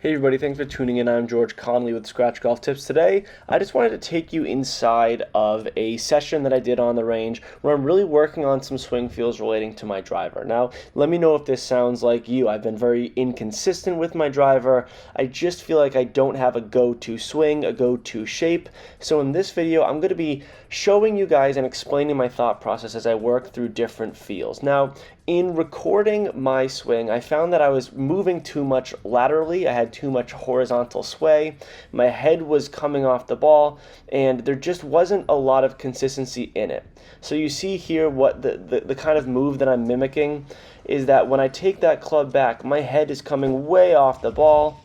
Hey everybody, thanks for tuning in. I'm George Conley with Scratch Golf Tips. Today, I just wanted to take you inside of a session that I did on the range where I'm really working on some swing feels relating to my driver. Now, let me know if this sounds like you. I've been very inconsistent with my driver. I just feel like I don't have a go-to swing, a go-to shape. So in this video, I'm going to be showing you guys and explaining my thought process as I work through different feels. Now, in recording my swing, I found that I was moving too much laterally. I had too much horizontal sway. My head was coming off the ball, and there just wasn't a lot of consistency in it. So you see here what the kind of move that I'm mimicking is that when I take that club back, my head is coming way off the ball,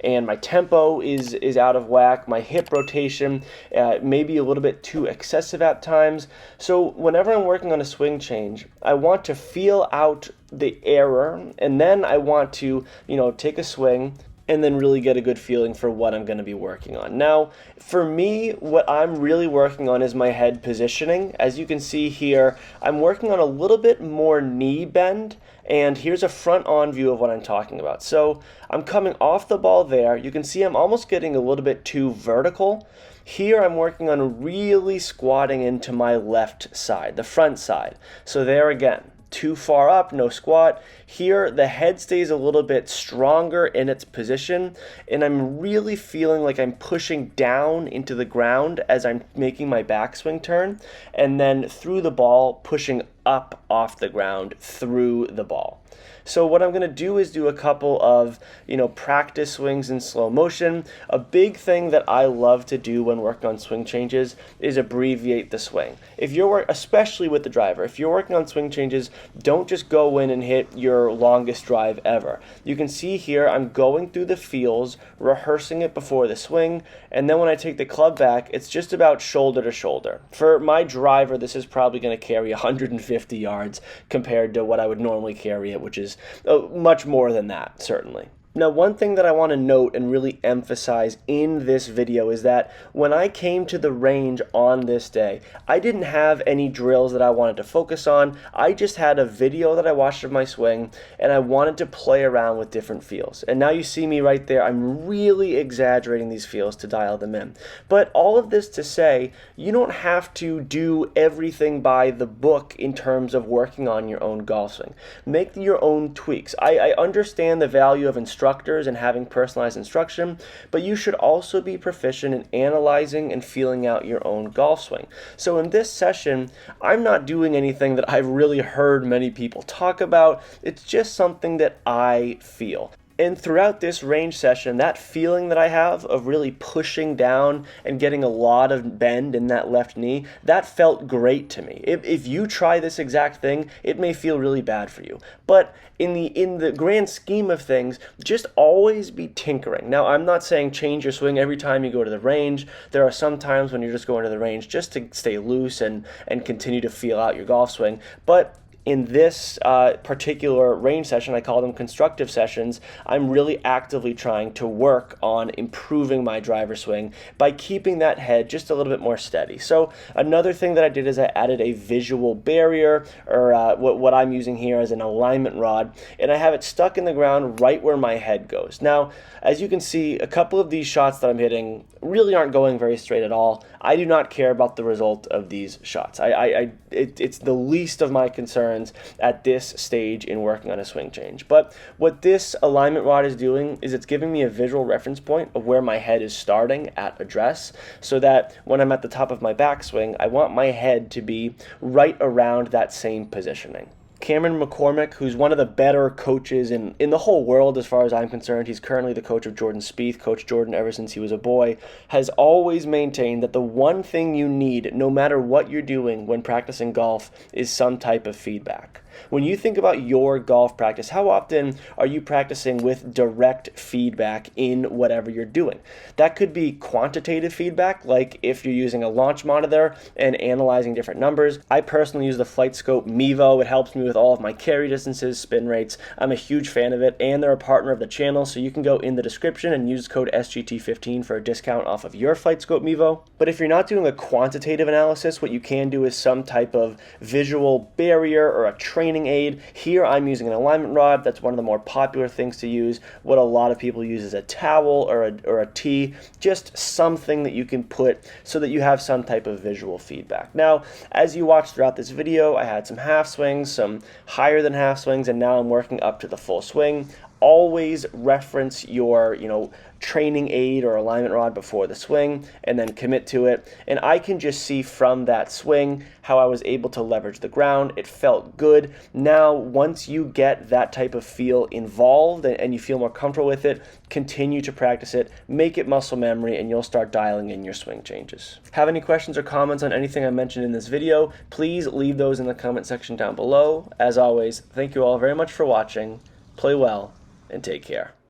and my tempo is out of whack. My hip rotation may be a little bit too excessive at times. So whenever I'm working on a swing change, I want to feel out the error, and then I want to, take a swing and then really get a good feeling for what I'm going to be working on. Now, for me, what I'm really working on is my head positioning. As you can see here, I'm working on a little bit more knee bend, and here's a front-on view of what I'm talking about. So I'm coming off the ball there. You can see I'm almost getting a little bit too vertical. Here I'm working on really squatting into my left side, the front side. So there again, too far up, no squat. Here, the head stays a little bit stronger in its position, and I'm really feeling like I'm pushing down into the ground as I'm making my backswing turn, and then through the ball, pushing up off the ground through the ball. So what I'm going to do is do a couple of, practice swings in slow motion. A big thing that I love to do when working on swing changes is abbreviate the swing. Especially with the driver, if you're working on swing changes, don't just go in and hit your longest drive ever. You can see here I'm going through the feels, rehearsing it before the swing, and then when I take the club back, it's just about shoulder to shoulder. For my driver, this is probably going to carry 150 yards compared to what I would normally carry it, which is much more than that, certainly. Now, one thing that I want to note and really emphasize in this video is that when I came to the range on this day, I didn't have any drills that I wanted to focus on. I just had a video that I watched of my swing, and I wanted to play around with different feels. And now you see me right there. I'm really exaggerating these feels to dial them in. But all of this to say, you don't have to do everything by the book in terms of working on your own golf swing. Make your own tweaks. I understand the value of instructors and having personalized instruction, but you should also be proficient in analyzing and feeling out your own golf swing. So in this session, I'm not doing anything that I've really heard many people talk about. It's just something that I feel. And throughout this range session, that feeling that I have of really pushing down and getting a lot of bend in that left knee, that felt great to me. If you try this exact thing, it may feel really bad for you. But in the grand scheme of things, just always be tinkering. Now, I'm not saying change your swing every time you go to the range. There are some times when you're just going to the range just to stay loose and continue to feel out your golf swing. But in this particular range session, I call them constructive sessions, I'm really actively trying to work on improving my driver swing by keeping that head just a little bit more steady. So another thing that I did is I added a visual barrier, or what I'm using here as an alignment rod, and I have it stuck in the ground right where my head goes. Now, as you can see, a couple of these shots that I'm hitting really aren't going very straight at all. I do not care about the result of these shots. It's the least of my concerns at this stage in working on a swing change. But what this alignment rod is doing is it's giving me a visual reference point of where my head is starting at address, so that when I'm at the top of my backswing, I want my head to be right around that same positioning. Cameron McCormick, who's one of the better coaches in the whole world as far as I'm concerned, he's currently the coach of Jordan Spieth, coached Jordan ever since he was a boy, has always maintained that the one thing you need, no matter what you're doing when practicing golf, is some type of feedback. When you think about your golf practice, how often are you practicing with direct feedback in whatever you're doing? That could be quantitative feedback, like if you're using a launch monitor and analyzing different numbers. I personally use the FlightScope Mevo. It helps me with with all of my carry distances, spin rates. I'm a huge fan of it, and they're a partner of the channel, so you can go in the description and use code SGT15 for a discount off of your FlightScope Mevo. But if you're not doing a quantitative analysis, what you can do is some type of visual barrier or a training aid. Here I'm using an alignment rod. That's one of the more popular things to use. What a lot of people use is a towel or a tee, just something that you can put so that you have some type of visual feedback. Now, as you watch throughout this video, I had some half swings, some higher than half swings, and now I'm working up to the full swing. Always reference your, training aid or alignment rod before the swing and then commit to it. And I can just see from that swing how I was able to leverage the ground. It felt good. Now, once you get that type of feel involved and you feel more comfortable with it, continue to practice it, make it muscle memory, and you'll start dialing in your swing changes. Have any questions or comments on anything I mentioned in this video? Please leave those in the comment section down below. As always, thank you all very much for watching. Play well and take care.